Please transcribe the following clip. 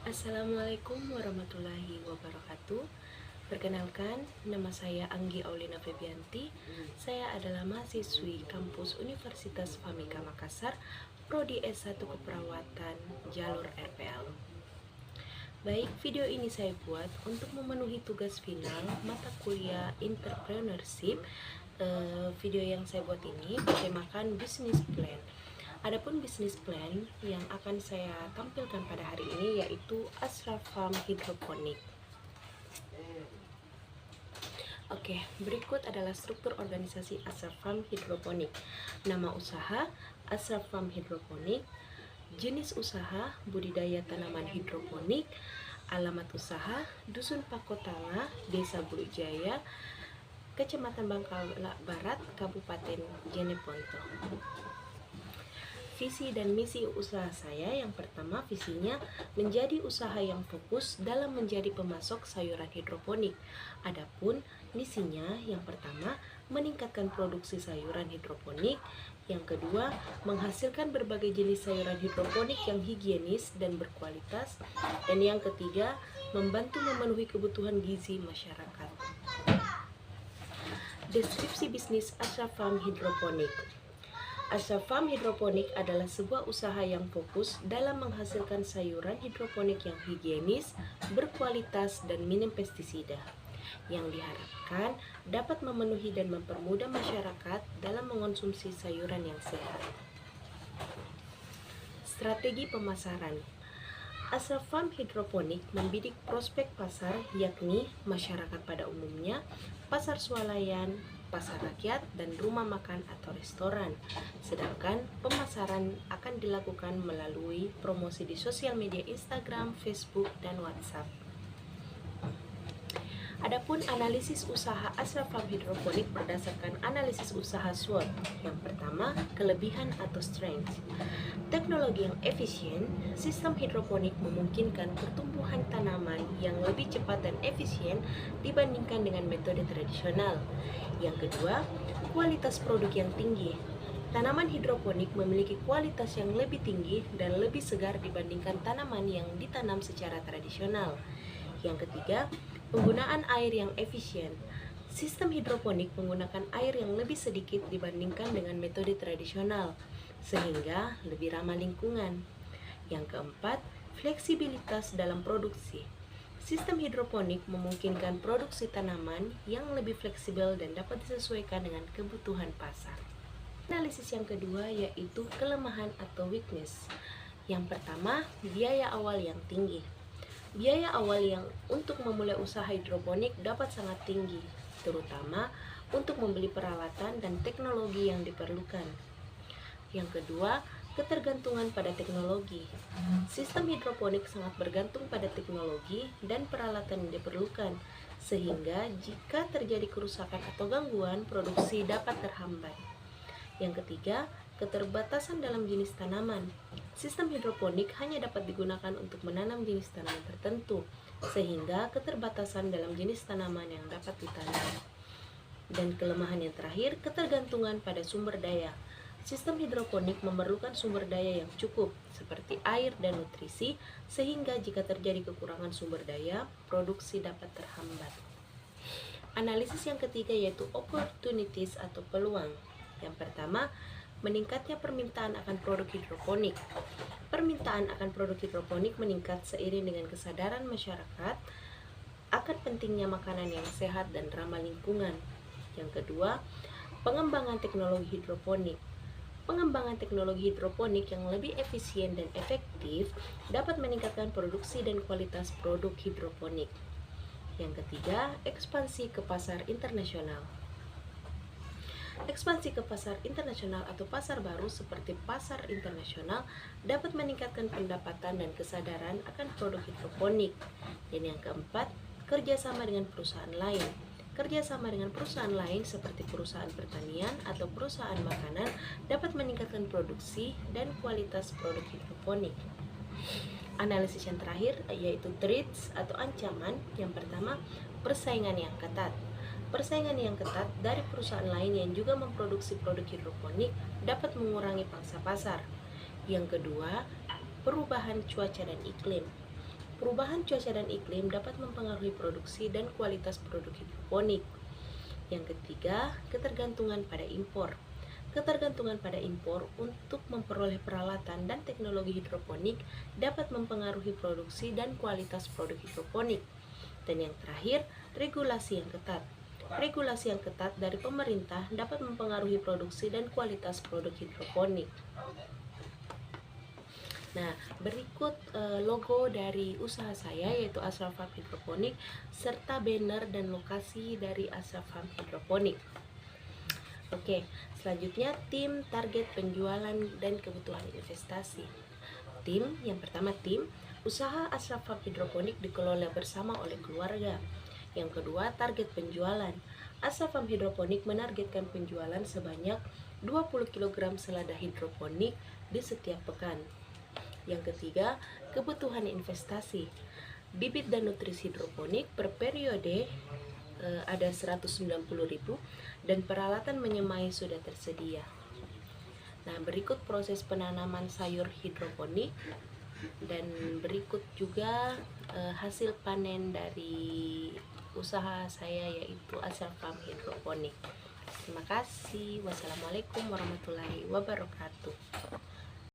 Assalamualaikum warahmatullahi wabarakatuh. Perkenalkan, nama saya Anggi Aulina Febianti. Saya adalah mahasiswi kampus Universitas Pamika Makassar, Prodi S1 Keperawatan, jalur RPL. Baik, video ini saya buat untuk memenuhi tugas final mata kuliah Entrepreneurship. Video yang saya buat ini bertemakan Business Plan. Adapun bisnis plan yang akan saya tampilkan pada hari ini yaitu Ashraf Farm Hidroponik. Oke, berikut adalah struktur organisasi Ashraf Farm Hidroponik. Nama usaha Ashraf Farm Hidroponik, jenis usaha budidaya tanaman hidroponik, alamat usaha Dusun Pakotala, Desa Bulujaya, Kecamatan Bangkala Barat, Kabupaten Jeneponto. Visi dan misi usaha saya, yang pertama visinya menjadi usaha yang fokus dalam menjadi pemasok sayuran hidroponik. Adapun misinya yang pertama meningkatkan produksi sayuran hidroponik, yang kedua menghasilkan berbagai jenis sayuran hidroponik yang higienis dan berkualitas, dan yang ketiga membantu memenuhi kebutuhan gizi masyarakat. Deskripsi bisnis Ashraf Farm Hidroponik. Ashraf Farm Hidroponik adalah sebuah usaha yang fokus dalam menghasilkan sayuran hidroponik yang higienis, berkualitas, dan minim pestisida, yang diharapkan dapat memenuhi dan mempermudah masyarakat dalam mengonsumsi sayuran yang sehat. Strategi pemasaran. Ashraf Farm Hidroponik membidik prospek pasar, yakni masyarakat pada umumnya, pasar swalayan, pasar rakyat, dan rumah makan atau restoran. Sedangkan pemasaran akan dilakukan melalui promosi di sosial media Instagram, Facebook, dan WhatsApp. Adapun analisis usaha Ashraf Farm Hidroponik berdasarkan analisis usaha SWOT. Yang pertama, kelebihan atau strength. Teknologi yang efisien, sistem hidroponik memungkinkan pertumbuhan tanaman yang lebih cepat dan efisien dibandingkan dengan metode tradisional. Yang kedua, kualitas produk yang tinggi. Tanaman hidroponik memiliki kualitas yang lebih tinggi dan lebih segar dibandingkan tanaman yang ditanam secara tradisional. Yang ketiga, penggunaan air yang efisien. Sistem hidroponik menggunakan air yang lebih sedikit dibandingkan dengan metode tradisional, sehingga lebih ramah lingkungan. Yang keempat, fleksibilitas dalam produksi. Sistem hidroponik memungkinkan produksi tanaman yang lebih fleksibel dan dapat disesuaikan dengan kebutuhan pasar. Analisis yang kedua yaitu kelemahan atau weakness. Yang pertama, biaya awal yang tinggi. Biaya awal yang untuk memulai usaha hidroponik dapat sangat tinggi, terutama untuk membeli peralatan dan teknologi yang diperlukan. Yang kedua, ketergantungan pada teknologi. Sistem hidroponik sangat bergantung pada teknologi dan peralatan yang diperlukan, sehingga jika terjadi kerusakan atau gangguan, produksi dapat terhambat. Yang ketiga, keterbatasan dalam jenis tanaman. Sistem hidroponik hanya dapat digunakan untuk menanam jenis tanaman tertentu, sehingga keterbatasan dalam jenis tanaman yang dapat ditanam. Dan kelemahan yang terakhir, ketergantungan pada sumber daya. Sistem hidroponik memerlukan sumber daya yang cukup, seperti air dan nutrisi, sehingga jika terjadi kekurangan sumber daya, produksi dapat terhambat. Analisis yang ketiga yaitu opportunities atau peluang. Yang pertama, meningkatnya permintaan akan produk hidroponik. Permintaan akan produk hidroponik meningkat seiring dengan kesadaran masyarakat akan pentingnya makanan yang sehat dan ramah lingkungan. Yang kedua, pengembangan teknologi hidroponik. Pengembangan teknologi hidroponik yang lebih efisien dan efektif dapat meningkatkan produksi dan kualitas produk hidroponik. Yang ketiga, ekspansi ke pasar internasional. Ekspansi ke pasar internasional atau pasar baru seperti pasar internasional dapat meningkatkan pendapatan dan kesadaran akan produk hidroponik. Dan yang keempat, kerjasama dengan perusahaan lain. Kerjasama dengan perusahaan lain seperti perusahaan pertanian atau perusahaan makanan dapat meningkatkan produksi dan kualitas produk hidroponik. Analisis yang terakhir yaitu threats atau ancaman. Yang pertama, persaingan yang ketat. Persaingan yang ketat dari perusahaan lain yang juga memproduksi produk hidroponik dapat mengurangi pangsa pasar. Yang kedua, perubahan cuaca dan iklim. Perubahan cuaca dan iklim dapat mempengaruhi produksi dan kualitas produk hidroponik. Yang ketiga, ketergantungan pada impor. Ketergantungan pada impor untuk memperoleh peralatan dan teknologi hidroponik dapat mempengaruhi produksi dan kualitas produk hidroponik. Dan yang terakhir, regulasi yang ketat. Regulasi yang ketat dari pemerintah dapat mempengaruhi produksi dan kualitas produk hidroponik. Nah, berikut logo dari usaha saya, yaitu Ashraf Farm Hidroponik, serta banner dan lokasi dari Ashraf Farm Hidroponik. Oke, selanjutnya tim, target penjualan dan kebutuhan investasi. Yang pertama, usaha Ashraf Farm Hidroponik dikelola bersama oleh keluarga. Yang kedua, target penjualan. Ashraf Farm Hidroponik menargetkan penjualan sebanyak 20 kg selada hidroponik di setiap pekan. Yang ketiga, kebutuhan investasi. Bibit dan nutrisi hidroponik per periode ada 190.000 dan peralatan menyemai sudah tersedia. Nah, berikut proses penanaman sayur hidroponik dan berikut juga hasil panen dari usaha saya, yaitu Ashraf Farm Hidroponik. Terima kasih. Wassalamualaikum warahmatullahi wabarakatuh.